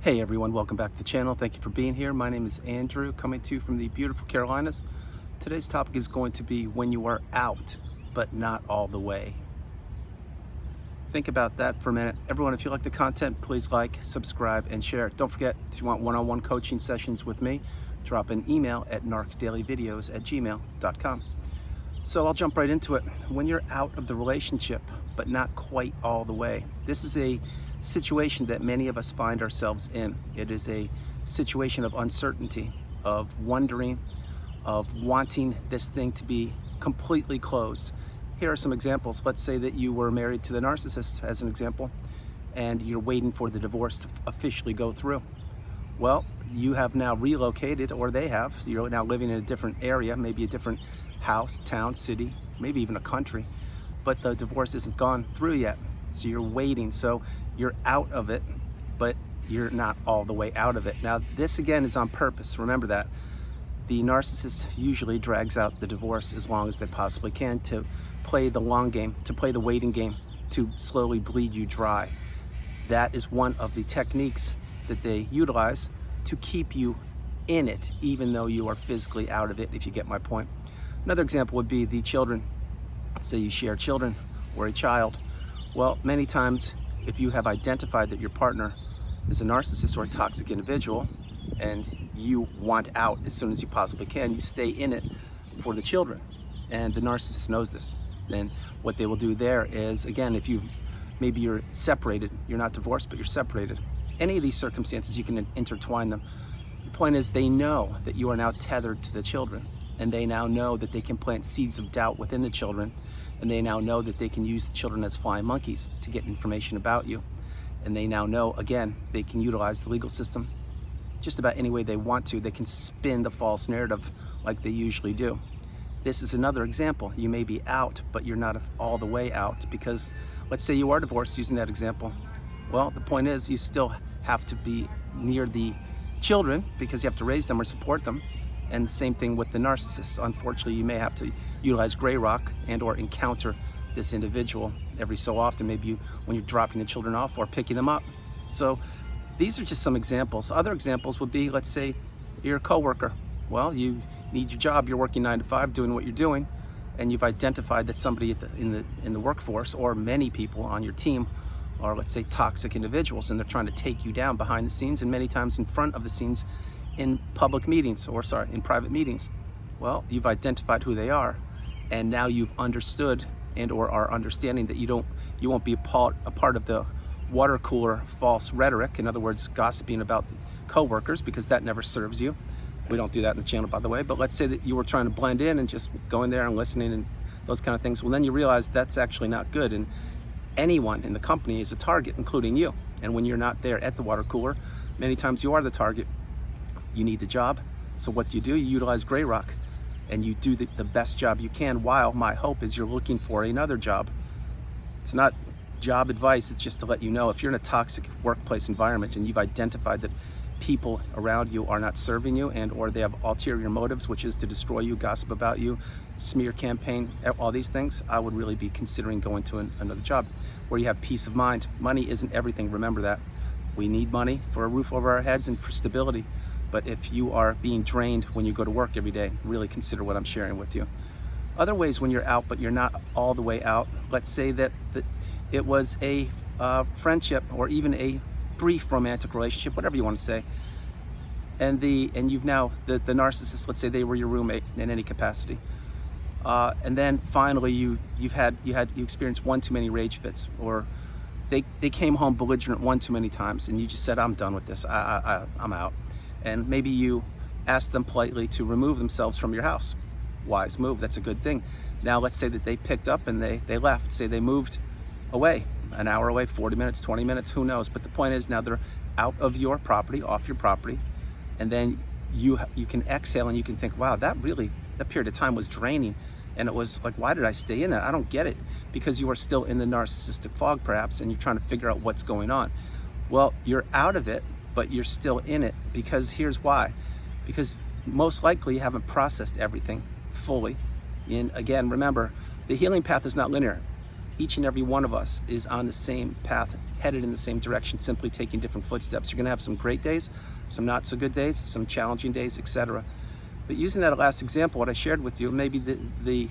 Hey everyone, welcome back to the channel. Thank you for being here. My name is Andrew, coming to you from the beautiful Carolinas. Today's topic is going to be when you are out, but not all the way. Think about that for a minute. Everyone, if you like the content, please like, subscribe, and share. Don't forget, if you want one-on-one coaching sessions with me, drop an email at narcdailyvideos@gmail.com. So I'll jump right into it. When you're out of the relationship, but not quite all the way, this is a situation that many of us find ourselves in. It is a situation of uncertainty, of wondering, of wanting this thing to be completely closed. Here are some examples. Let's say that you were married to the narcissist, as an example, and you're waiting for the divorce to officially go through. Well, you have now relocated, or they have. You're now living in a different area, maybe a different house, town, city, maybe even a country, but the divorce isn't gone through yet. So you're waiting. So you're out of it, but you're not all the way out of it. Now, this again is on purpose. Remember that. The narcissist usually drags out the divorce as long as they possibly can to play the long game, to play the waiting game, to slowly bleed you dry. That is one of the techniques that they utilize to keep you in it, even though you are physically out of it, if you get my point. Another example would be the children. Let's say you share children or a child. Well, many times, if you have identified that your partner is a narcissist or a toxic individual, and you want out as soon as you possibly can, you stay in it for the children. And the narcissist knows this. Then what they will do there is, again, if maybe you're separated, you're not divorced, but you're separated. Any of these circumstances, you can intertwine them. The point is, they know that you are now tethered to the children, and they now know that they can plant seeds of doubt within the children, and they now know that they can use the children as flying monkeys to get information about you. And they now know, again, they can utilize the legal system just about any way they want to. They can spin the false narrative like they usually do. This is another example. You may be out, but you're not all the way out, because let's say you are divorced, using that example. Well, the point is, you still have to be near the children because you have to raise them or support them. And the same thing with the narcissist. Unfortunately, you may have to utilize gray rock and or encounter this individual every so often, maybe when you're dropping the children off or picking them up. So these are just some examples. Other examples would be, let's say you're a coworker. Well, you need your job, you're working 9 to 5, doing what you're doing, and you've identified that somebody in the workforce, or many people on your team, are, let's say, toxic individuals, and they're trying to take you down behind the scenes, and many times in front of the scenes, in public meetings, in private meetings. Well, you've identified who they are, and now you've understood and or are understanding that you won't be a part of the water cooler false rhetoric. In other words, gossiping about the coworkers, because that never serves you. We don't do that in the channel, by the way. But let's say that you were trying to blend in and just go in there and listening and those kind of things. Well, then you realize that's actually not good, and anyone in the company is a target, including you. And when you're not there at the water cooler, many times you are the target. You need the job, so what do? You utilize gray rock, and you do the best job you can, while my hope is you're looking for another job. It's not job advice, it's just to let you know, if you're in a toxic workplace environment and you've identified that people around you are not serving you and or they have ulterior motives, which is to destroy you, gossip about you, smear campaign, all these things, I would really be considering going to another job where you have peace of mind. Money isn't everything, remember that. We need money for a roof over our heads and for stability. But if you are being drained when you go to work every day, really consider what I'm sharing with you. Other ways when you're out, but you're not all the way out. Let's say that it was a friendship, or even a brief romantic relationship, whatever you want to say. And you've now, the narcissist, let's say they were your roommate in any capacity. And then finally you experienced one too many rage fits, or they came home belligerent one too many times, and you just said, I'm done with this, I'm out. And maybe you ask them politely to remove themselves from your house. Wise move, that's a good thing. Now let's say that they picked up and they left. Say they moved away, an hour away, 40 minutes, 20 minutes, who knows. But the point is, now they're out of your property, off your property. And then you can exhale and you can think, wow, that period of time was draining. And it was like, why did I stay in it? I don't get it. Because you are still in the narcissistic fog perhaps, and you're trying to figure out what's going on. Well, you're out of it, but you're still in it, because here's why. Because most likely you haven't processed everything fully. And again, remember, the healing path is not linear. each and every one of us is on the same path, headed in the same direction, simply taking different footsteps. You're gonna have some great days, some not so good days, some challenging days, etc. But using that last example, what I shared with you, maybe the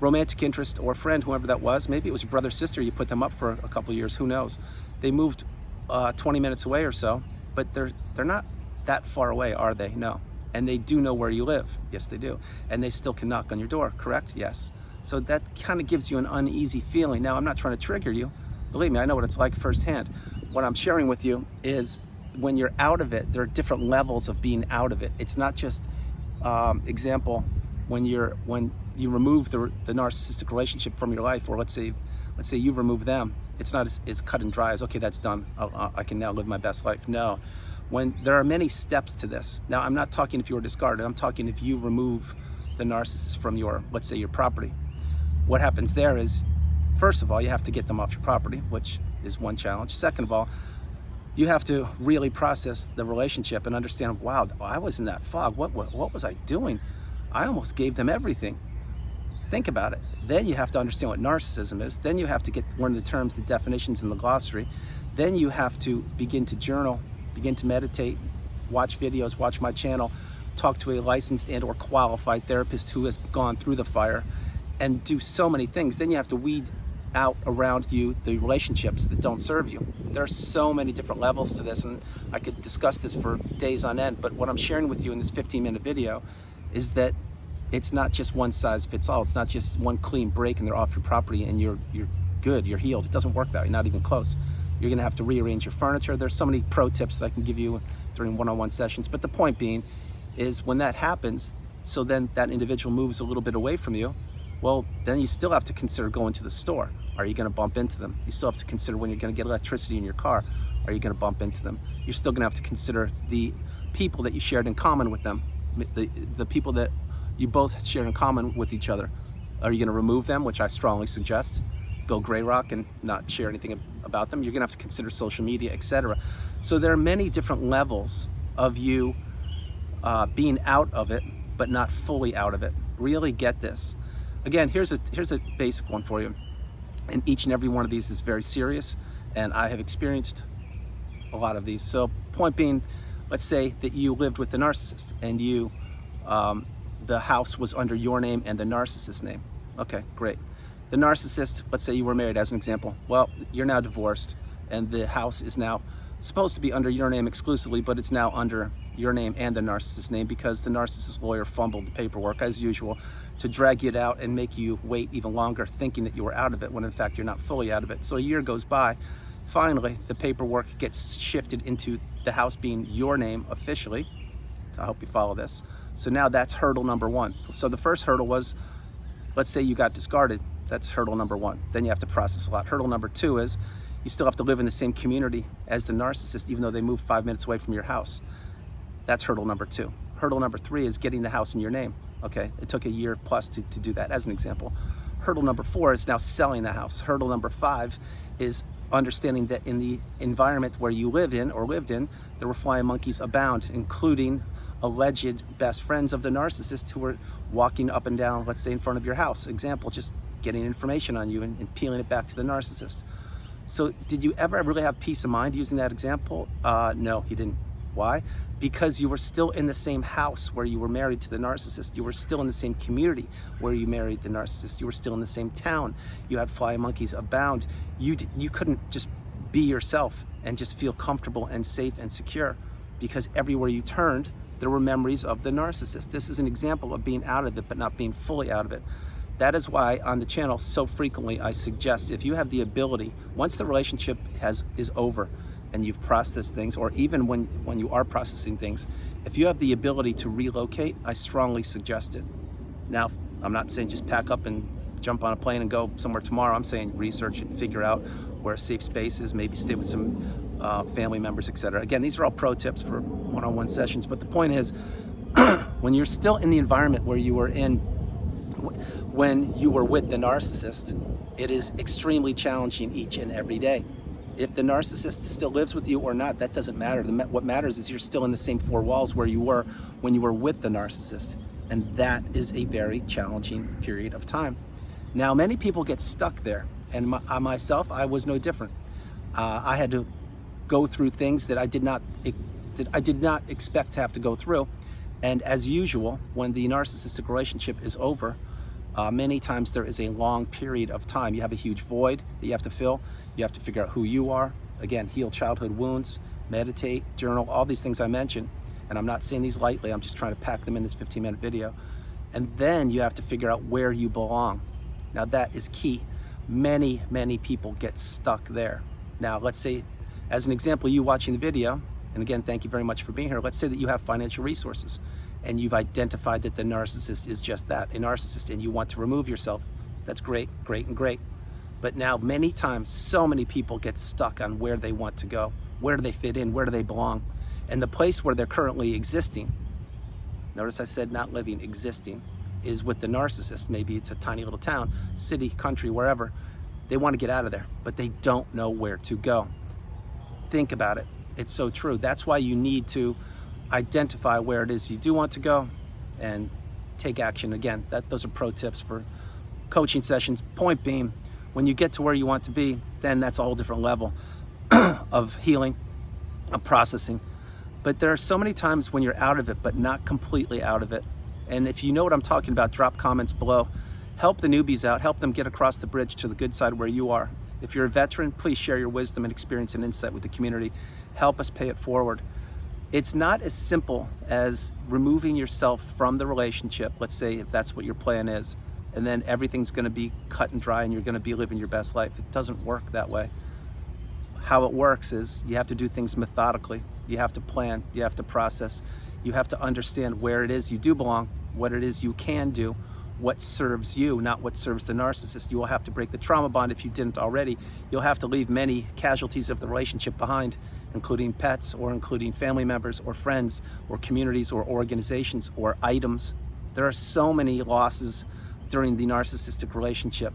romantic interest or friend, whoever that was, maybe it was your brother or sister, you put them up for a couple of years, who knows? They moved 20 minutes away or so, but they're not that far away, are they? No. And they do know where you live. Yes, they do. And they still can knock on your door, correct? Yes. So that kind of gives you an uneasy feeling. Now, I'm not trying to trigger you. Believe me, I know what it's like firsthand. What I'm sharing with you is when you're out of it, there are different levels of being out of it. It's not just, example, when you remove the narcissistic relationship from your life, or let's say you've removed them, it's not as cut and dry as, okay, that's done, I can now live my best life. No, when there are many steps to this. Now, I'm not talking if you were discarded, I'm talking if you remove the narcissist from your, let's say, your property. What happens there is, first of all, you have to get them off your property, which is one challenge. Second of all, you have to really process the relationship and understand, wow, I was in that fog. What was I doing? I almost gave them everything. Think about it. Then you have to understand what narcissism is. Then you have to get one of the terms, the definitions in the glossary. Then you have to begin to journal, begin to meditate, watch videos, watch my channel, talk to a licensed and or qualified therapist who has gone through the fire, and do so many things. Then you have to weed out around you the relationships that don't serve you. There are so many different levels to this, and I could discuss this for days on end, but what I'm sharing with you in this 15-minute video is that it's not just one size fits all. It's not just one clean break and they're off your property and you're good, you're healed. It doesn't work that way, not even close. You're gonna have to rearrange your furniture. There's so many pro tips that I can give you during one-on-one sessions, but the point being is when that happens, so then that individual moves a little bit away from you, well, then you still have to consider going to the store. Are you gonna bump into them? You still have to consider when you're gonna get electricity in your car. Are you gonna bump into them? You're still gonna have to consider the people that you shared in common with them, the people that you both share in common with each other. Are you gonna remove them, which I strongly suggest? Go gray rock and not share anything about them. You're gonna have to consider social media, etc. So there are many different levels of you being out of it, but not fully out of it. Really get this. Again, here's a basic one for you. And each and every one of these is very serious, and I have experienced a lot of these. So point being, let's say that you lived with the narcissist and you, the house was under your name and the narcissist name. Okay, great. The narcissist, let's say you were married as an example. Well, you're now divorced and the house is now supposed to be under your name exclusively, but it's now under your name and the narcissist name because the narcissist lawyer fumbled the paperwork as usual to drag it out and make you wait even longer thinking that you were out of it when in fact you're not fully out of it. So a year goes by. Finally, the paperwork gets shifted into the house being your name officially. I hope you follow this. So now that's hurdle number one. So the first hurdle was, let's say you got discarded. That's hurdle number one. Then you have to process a lot. Hurdle number two is you still have to live in the same community as the narcissist, even though they moved 5 minutes away from your house. That's hurdle number two. Hurdle number three is getting the house in your name. Okay, it took a year plus to do that as an example. Hurdle number four is now selling the house. Hurdle number five is understanding that in the environment where you live in or lived in, there were flying monkeys abound, including alleged best friends of the narcissist who were walking up and down, let's say in front of your house. Example, just getting information on you and peeling it back to the narcissist. So did you ever really have peace of mind using that example? No, you didn't. Why? Because you were still in the same house where you were married to the narcissist. You were still in the same community where you married the narcissist. You were still in the same town. You had flying monkeys abound. You couldn't just be yourself and just feel comfortable and safe and secure because everywhere you turned, there were memories of the narcissist. This is an example of being out of it, but not being fully out of it. That is why on the channel so frequently I suggest if you have the ability, once the relationship is over and you've processed things, or even when you are processing things, if you have the ability to relocate, I strongly suggest it. Now, I'm not saying just pack up and jump on a plane and go somewhere tomorrow. I'm saying research and figure out where a safe space is, maybe stay with some family members, etc. Again, these are all pro tips for one-on-one sessions, but the point is, when you're still in the environment where you were in when you were with the narcissist, it is extremely challenging each and every day. If the narcissist still lives with you or not, that doesn't matter. What matters is you're still in the same four walls where you were when you were with the narcissist. And that is a very challenging period of time. Now, many people get stuck there And myself, I was no different. I had to go through things that I did not expect to have to go through. And as usual, when the narcissistic relationship is over, many times there is a long period of time. You have a huge void that you have to fill. You have to figure out who you are. Again, heal childhood wounds, meditate, journal, all these things I mentioned. And I'm not saying these lightly, I'm just trying to pack them in this 15-minute video. And then you have to figure out where you belong. Now that is key. Many, many people get stuck there. Now, let's say, as an example, you watching the video, and again, thank you very much for being here. Let's say that you have financial resources and you've identified that the narcissist is just that, a narcissist, and you want to remove yourself. That's great, great, and great. But now many times, so many people get stuck on where they want to go. Where do they fit in? Where do they belong? And the place where they're currently existing, notice I said not living, existing, is with the narcissist. Maybe it's a tiny little town, city, country, wherever. They want to get out of there, but they don't know where to go. Think about it. It's so true. That's why you need to identify where it is you do want to go and take action. Again, those are pro tips for coaching sessions. Point being, when you get to where you want to be, then that's a whole different level of healing, of processing. But there are so many times when you're out of it, but not completely out of it. And if you know what I'm talking about, drop comments below. Help the newbies out. Help them get across the bridge to the good side where you are. If you're a veteran, please share your wisdom and experience and insight with the community. Help us pay it forward. It's not as simple as removing yourself from the relationship, let's say if that's what your plan is, and then everything's going to be cut and dry and you're going to be living your best life. It doesn't work that way. How it works is you have to do things methodically. You have to plan, you have to process, you have to understand where it is you do belong, what it is you can do, what serves you, not what serves the narcissist. You will have to break the trauma bond if you didn't already. You'll have to leave many casualties of the relationship behind, including pets or including family members or friends or communities or organizations or items. There are so many losses during the narcissistic relationship.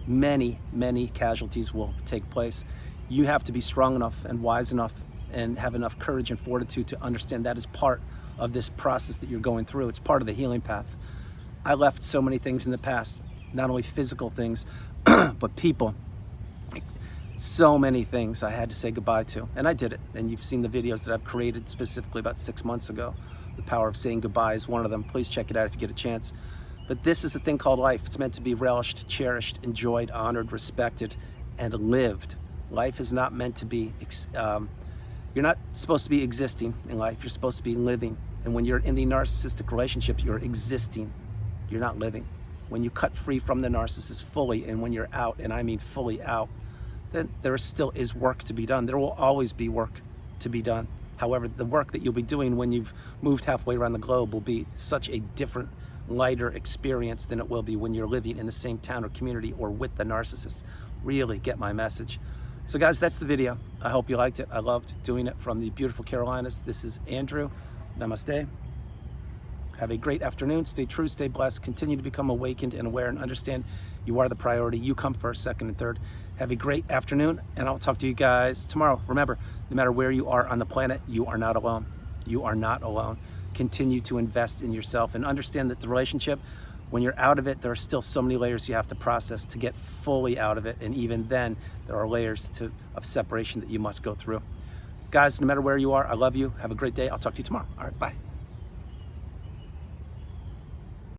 Many, many casualties will take place. You have to be strong enough and wise enough and have enough courage and fortitude to understand that is part of this process that you're going through. It's part of the healing path. I left so many things in the past, not only physical things, but people. So many things I had to say goodbye to, and I did it. And you've seen the videos that I've created specifically about 6 months ago. The power of saying goodbye is one of them. Please check it out if you get a chance. But this is a thing called life. It's meant to be relished, cherished, enjoyed, honored, respected, and lived. Life is not meant to be, you're not supposed to be existing in life. You're supposed to be living. And when you're in the narcissistic relationship, you're existing. You're not living. When you cut free from the narcissist fully, and when you're out, and I mean fully out, then there still is work to be done. There will always be work to be done. However, the work that you'll be doing when you've moved halfway around the globe will be such a different, lighter experience than it will be when you're living in the same town or community or with the narcissist. Really get my message. So guys, that's the video. I hope you liked it. I loved doing it from the beautiful Carolinas. This is Andrew. Namaste. Have a great afternoon. Stay true, stay blessed. Continue to become awakened and aware and understand you are the priority. You come first, second, and third. Have a great afternoon, and I'll talk to you guys tomorrow. Remember, no matter where you are on the planet, you are not alone. You are not alone. Continue to invest in yourself and understand that the relationship, when you're out of it, there are still so many layers you have to process to get fully out of it. And even then, there are layers of separation that you must go through. Guys, no matter where you are, I love you. Have a great day. I'll talk to you tomorrow. All right, bye.